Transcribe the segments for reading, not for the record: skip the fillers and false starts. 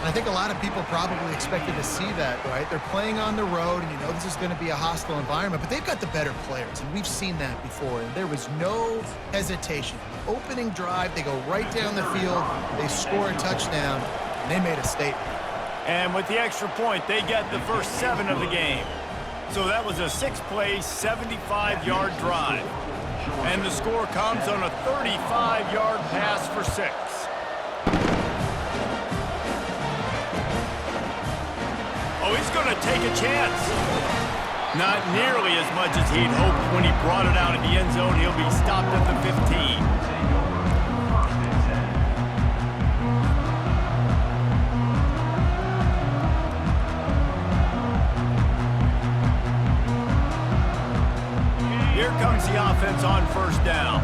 And I think a lot of people probably expected to see that, right? They're playing on the road, and you know this is going to be a hostile environment, but they've got the better players, and we've seen that before, and there was no hesitation. Opening drive, they go right down the field, they score a touchdown, and they made a statement. And with the extra point, they get the first 7 of the game. So that was a 6-play, 75-yard drive. And the score comes on a 35-yard pass for 6. Oh, he's going to take a chance. Not nearly as much as he'd hoped when he brought it out in the end zone. He'll be stopped at the 15. Here comes the offense on first down.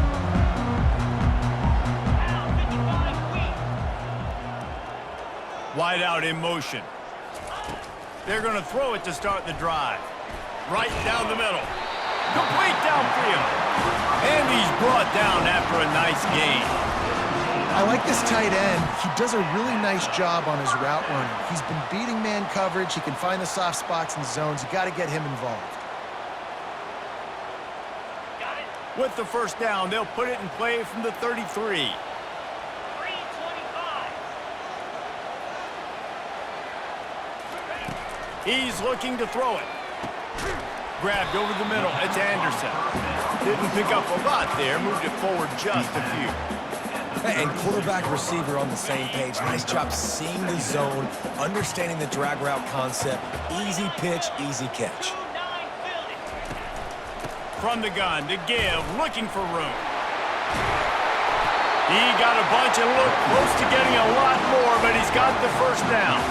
Wide out in motion. They're going to throw it to start the drive. Right down the middle. Complete downfield. And he's brought down after a nice gain. I like this tight end. He does a really nice job on his route running. He's been beating man coverage. He can find the soft spots and zones. You got to get him involved. With the first down, they'll put it in play from the 33. He's looking to throw it. Grabbed over the middle. It's Anderson. Didn't pick up a lot there. Moved it forward just a few. And quarterback receiver on the same page. Nice job seeing the zone, understanding the drag route concept. Easy pitch, easy catch. From the gun to Give, looking for room. He got a bunch and looked close to getting a lot more, but he's got the first down.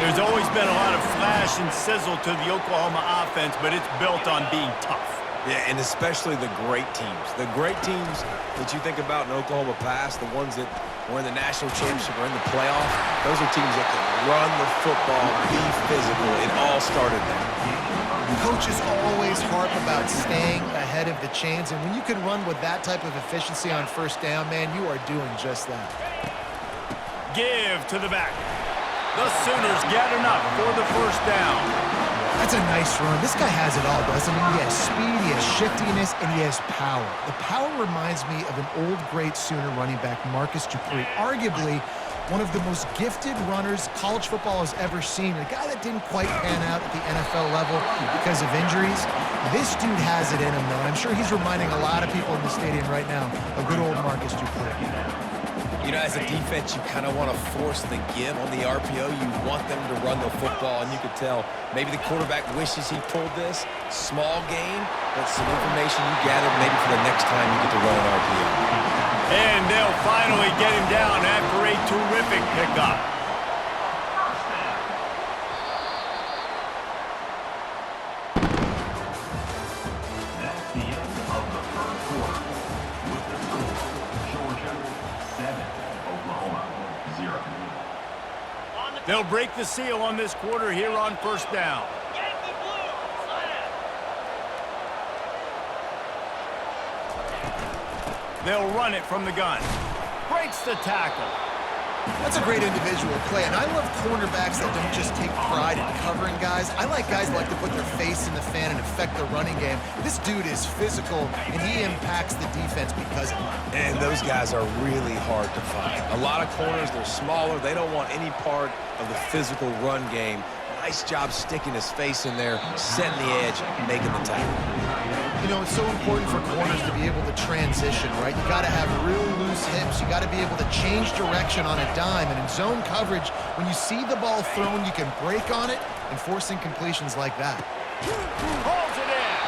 There's always been a lot of flash and sizzle to the Oklahoma offense, but it's built on being tough. Yeah, and especially the great teams. The great teams that you think about in Oklahoma past, the ones that were in the national championship or in the playoff, those are teams that can run the football, be physical. It all started there. Coaches always harp about staying ahead of the chains, and when you can run with that type of efficiency on first down, man, you are doing just that. Give to the back. The Sooners get enough for the first down. That's a nice run. This guy has it all, doesn't he? He has speed, he has shiftiness, and he has power. The power reminds me of an old, great Sooner running back, Marcus Dupree, arguably one of the most gifted runners college football has ever seen. A guy that didn't quite pan out at the NFL level because of injuries. This dude has it in him, though. I'm sure he's reminding a lot of people in the stadium right now of good old Marcus Dupree. You know, as a defense, you kind of want to force the give on the RPO. You want them to run the football, and you could tell maybe the quarterback wishes he pulled this. Small gain, but some information you gathered maybe for the next time you get to run an RPO. And they'll finally get him down after a terrific pickup. That's the end of the third quarter. With the score, Georgia 7, Oklahoma 0. They'll break the seal on this quarter here on first down. They'll run it from the gun. Breaks the tackle. That's a great individual play, and I love cornerbacks that don't just take pride in covering guys. I like guys that like to put their face in the fan and affect the running game. This dude is physical, and he impacts the defense because of it. And those guys are really hard to find. A lot of corners, they're smaller. They don't want any part of the physical run game. Nice job sticking his face in there, setting the edge, making the tackle. You know, it's so important for corners to be able to transition, right? You got to have real loose hips. You got to be able to change direction on a dime. And in zone coverage, when you see the ball thrown, you can break on it and force incompletions like that. Holds it in.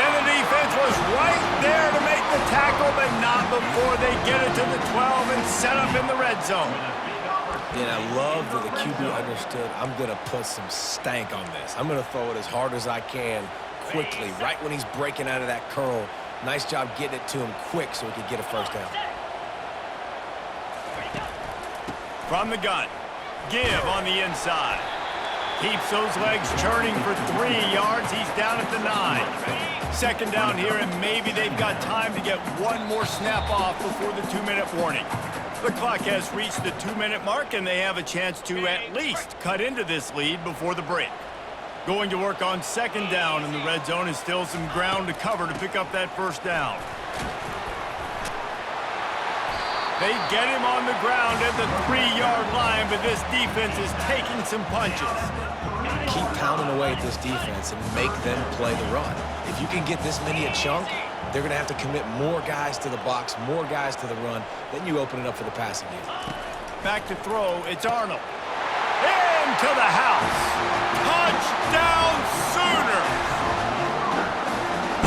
And the defense was right there to make the tackle, but not before they get it to the 12 and set up in the red zone. And I love that the QB understood, I'm going to put some stank on this. I'm going to throw it as hard as I can quickly, right when he's breaking out of that curl. Nice job getting it to him quick so he could get a first down. From the gun, Give on the inside. Keeps those legs churning for 3 yards. He's down at the 9. Second down here, and maybe they've got time to get one more snap off before the 2-minute warning. The clock has reached the 2-minute mark, and they have a chance to at least cut into this lead before the break. Going to work on second down, and the red zone is still some ground to cover to pick up that first down. They get him on the ground at the 3-yard line, but this defense is taking some punches. Keep pounding away at this defense and make them play the run. If you can get this many a chunk, they're going to have to commit more guys to the box, more guys to the run. Then you open it up for the passing game. Back to throw, it's Arnold. Into the house. Touchdown Sooners!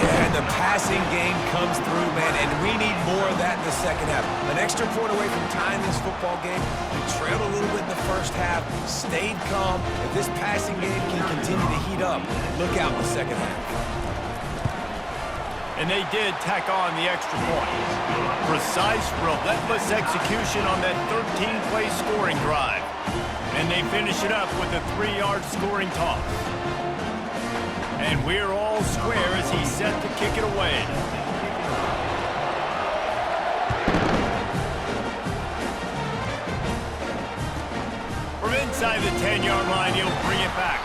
Yeah, and the passing game comes through, man, and we need more of that in the second half. An extra point away from tying this football game. You trailed a little bit in the first half, stayed calm. If this passing game can continue to heat up, look out in the second half. And they did tack on the extra point. Precise, relentless execution on that 13-play scoring drive. And they finish it up with a 3-yard scoring toss. And we're all square as he's set to kick it away. From inside the 10-yard line, he'll bring it back.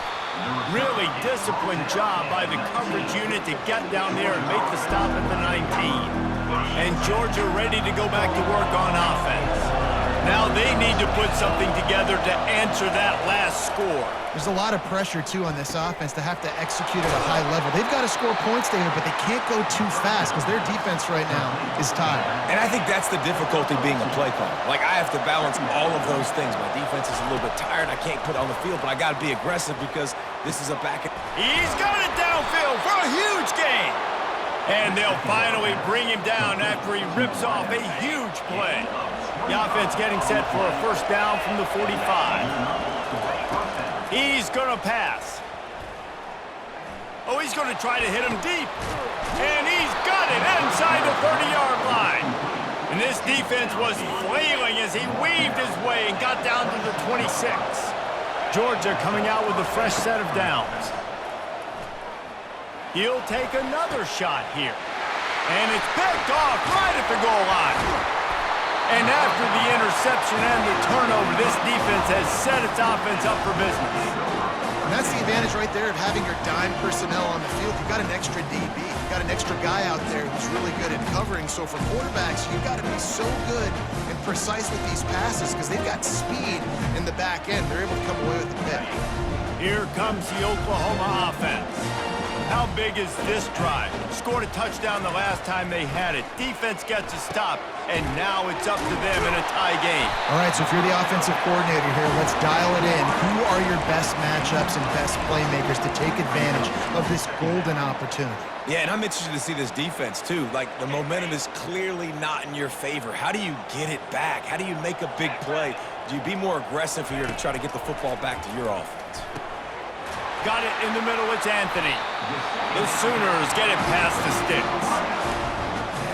Really disciplined job by the coverage unit to get down there and make the stop at the 19. And Georgia ready to go back to work on offense. Now they need to put something together to answer that last score. There's a lot of pressure, too, on this offense to have to execute at a high level. They've got to score points, David, but they can't go too fast because their defense right now is tired. And I think that's the difficulty being a play caller. Like, I have to balance all of those things. My defense is a little bit tired. I can't put it on the field, but I got to be aggressive because this is a back. He's got it downfield for a huge gain. And they'll finally bring him down after he rips off a huge play. The offense getting set for a first down from the 45. He's going to pass. Oh, he's going to try to hit him deep. And he's got it inside the 30-yard line. And this defense was flailing as he weaved his way and got down to the 26. Georgia coming out with a fresh set of downs. He'll take another shot here. And it's picked off right at the goal line. And after the interception and the turnover, this defense has set its offense up for business. And that's the advantage right there of having your dime personnel on the field. You've got an extra DB. You've got an extra guy out there who's really good at covering. So for quarterbacks, you've got to be so good and precise with these passes because they've got speed in the back end. They're able to come away with the pick. Here comes the Oklahoma offense. How big is this drive? Scored a touchdown the last time they had it. Defense gets a stop, and now it's up to them in a tie game. All right, so if you're the offensive coordinator here, let's dial it in. Who are your best matchups and best playmakers to take advantage of this golden opportunity? Yeah, and I'm interested to see this defense, too. Like, the momentum is clearly not in your favor. How do you get it back? How do you make a big play? Do you be more aggressive here to try to get the football back to your offense? Got it in the middle, it's Anthony. The Sooners get it past the sticks.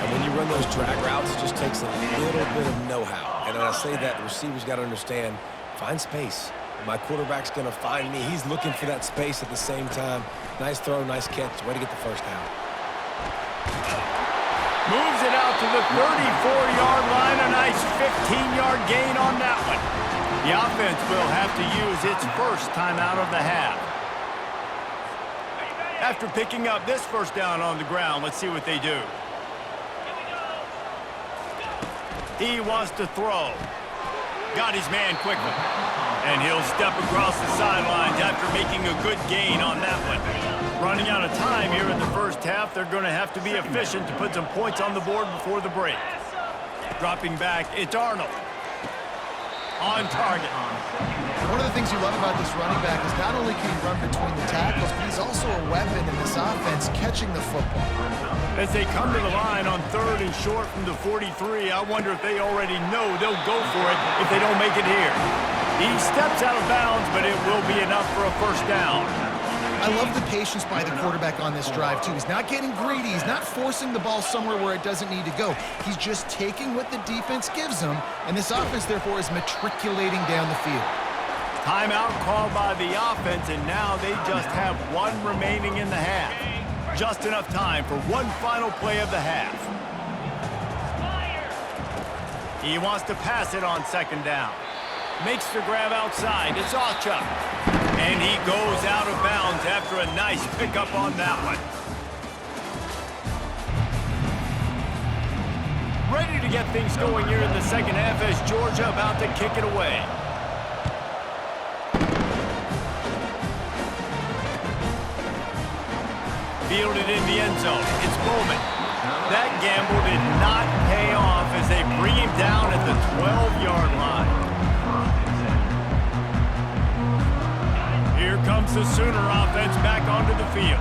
And when you run those drag routes, it just takes a little bit of know-how. And when I say that, the receivers got to understand, find space. My quarterback's going to find me. He's looking for that space at the same time. Nice throw, nice catch. Way to get the first down. Moves it out to the 34-yard line. A nice 15-yard gain on that one. The offense will have to use its first timeout of the half. After picking up this first down on the ground, let's see what they do. He wants to throw. Got his man quickly. And he'll step across the sidelines after making a good gain on that one. Running out of time here in the first half, they're going to have to be efficient to put some points on the board before the break. Dropping back, it's Arnold. On target. One of the things you love about this running back is not only can he run between the tackles, but he's also a weapon in this offense catching the football. As they come to the line on 3rd and short from the 43, I wonder if they already know they'll go for it if they don't make it here. He steps out of bounds, but it will be enough for a first down. I love the patience by the quarterback on this drive, too. He's not getting greedy. He's not forcing the ball somewhere where it doesn't need to go. He's just taking what the defense gives him, and this offense, therefore, is matriculating down the field. Timeout called by the offense, and now they just have one remaining in the half. Just enough time for one final play of the half. He wants to pass it on second down. Makes the grab outside. It's Awchuck. And he goes out of bounds after a nice pickup on that one. Ready to get things going here in the second half as Georgia about to kick it away. Fielded in the end zone. It's Bowman. That gamble did not pay off as they bring him down at the 12-yard line. Here comes the Sooner offense back onto the field.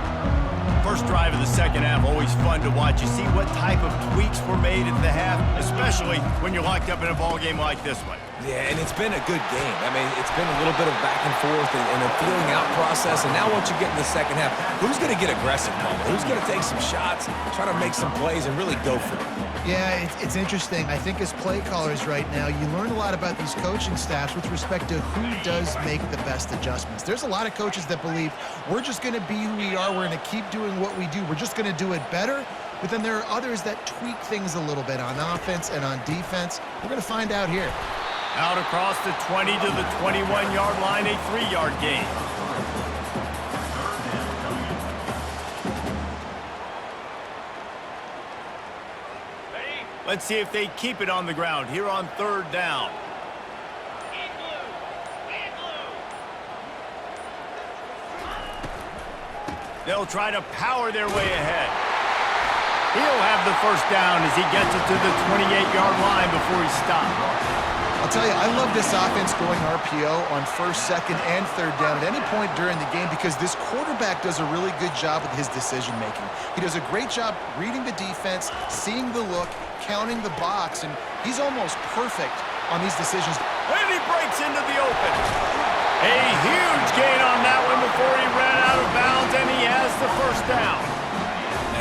First drive of the second half, always fun to watch. You see what type of tweaks were made at the half, especially when you're locked up in a ball game like this one. Yeah, and it's been a good game. I mean, it's been a little bit of back and forth and a feeling out process. And now once you get in the second half, who's going to get aggressive, Palmer? Who's going to take some shots, try to make some plays, and really go for it? Yeah, it's interesting. I think as play callers right now, you learn a lot about these coaching staffs with respect to who does make the best adjustments. There's a lot of coaches that believe we're just going to be who we are. We're going to keep doing what we do. We're just going to do it better. But then there are others that tweak things a little bit on offense and on defense. We're going to find out here. Out across the 20 to the 21-yard line, a 3-yard gain. Let's see if they keep it on the ground here on third down. They'll try to power their way ahead. He'll have the first down as he gets it to the 28-yard line before he stops. I'll tell you, I love this offense going RPO on first, second, and third down at any point during the game because this quarterback does a really good job with his decision-making. He does a great job reading the defense, seeing the look, counting the box, and he's almost perfect on these decisions. And he breaks into the open. A huge gain on that one before he ran out of bounds, and he has the first down.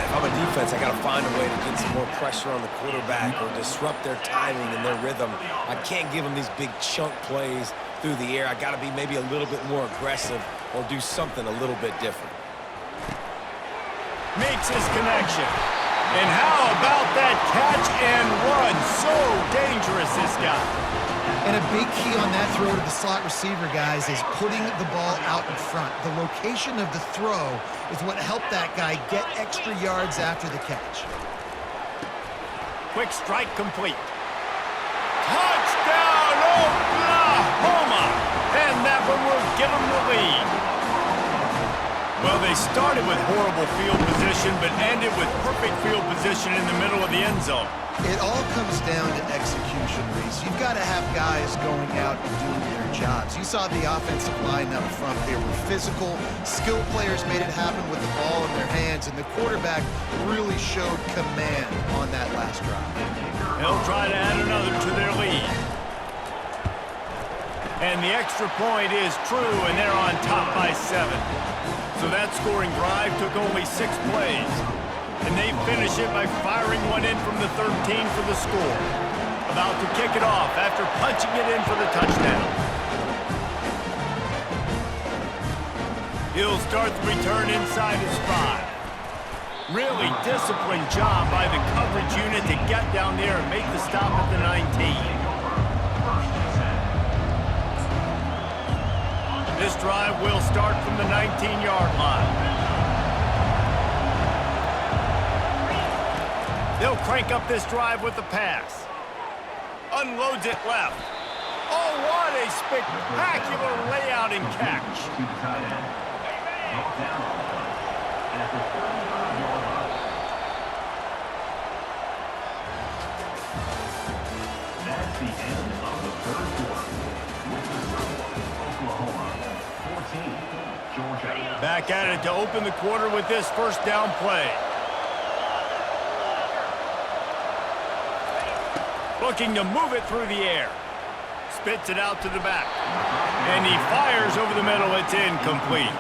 If I'm a defense, I got to find a way to get some more pressure on the quarterback or disrupt their timing and their rhythm. I can't give them these big chunk plays through the air. I got to be maybe a little bit more aggressive or do something a little bit different. Makes his connection. And how about that catch and run? So dangerous, this guy. And a big key on that throw to the slot receiver, guys, is putting the ball out in front. The location of the throw is what helped that guy get extra yards after the catch. Quick strike complete. Touchdown, Oklahoma! And that one will give them the lead. Well, they started with horrible field position, but ended with perfect field position in the middle of the end zone. It all comes down to execution, Reese. You've got to have guys going out and doing their jobs. You saw the offensive line up front. They were physical. Skilled players made it happen with the ball in their hands, and the quarterback really showed command on that last drive. They'll try to add another to their lead. And the extra point is true, and they're on top by 7. So that scoring drive took only 6 plays. And they finish it by firing one in from the 13 for the score. About to kick it off after punching it in for the touchdown. He'll start the return inside his 5. Really disciplined job by the coverage unit to get down there and make the stop at the 19. This drive will start from the 19-yard line. They'll crank up this drive with the pass. Unloads it left. Oh, what a spectacular layout and catch. To the tight end. Brought down at the 35-yard line. That's the end of the third quarter. With the score, Oklahoma 14, Georgia. Back at it to open the quarter with this first down play. Looking to move it through the air. Spits it out to the back. And he fires over the middle. It's incomplete.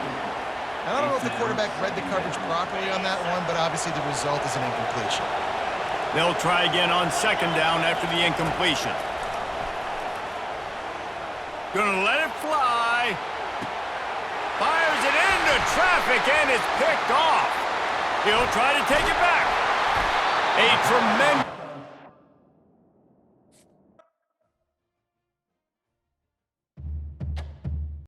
I don't know if the quarterback read the coverage properly on that one, but obviously the result is an incompletion. They'll try again on second down after the incompletion. Gonna let it fly. Fires it into traffic, and it's picked off. He'll try to take it back. A tremendous...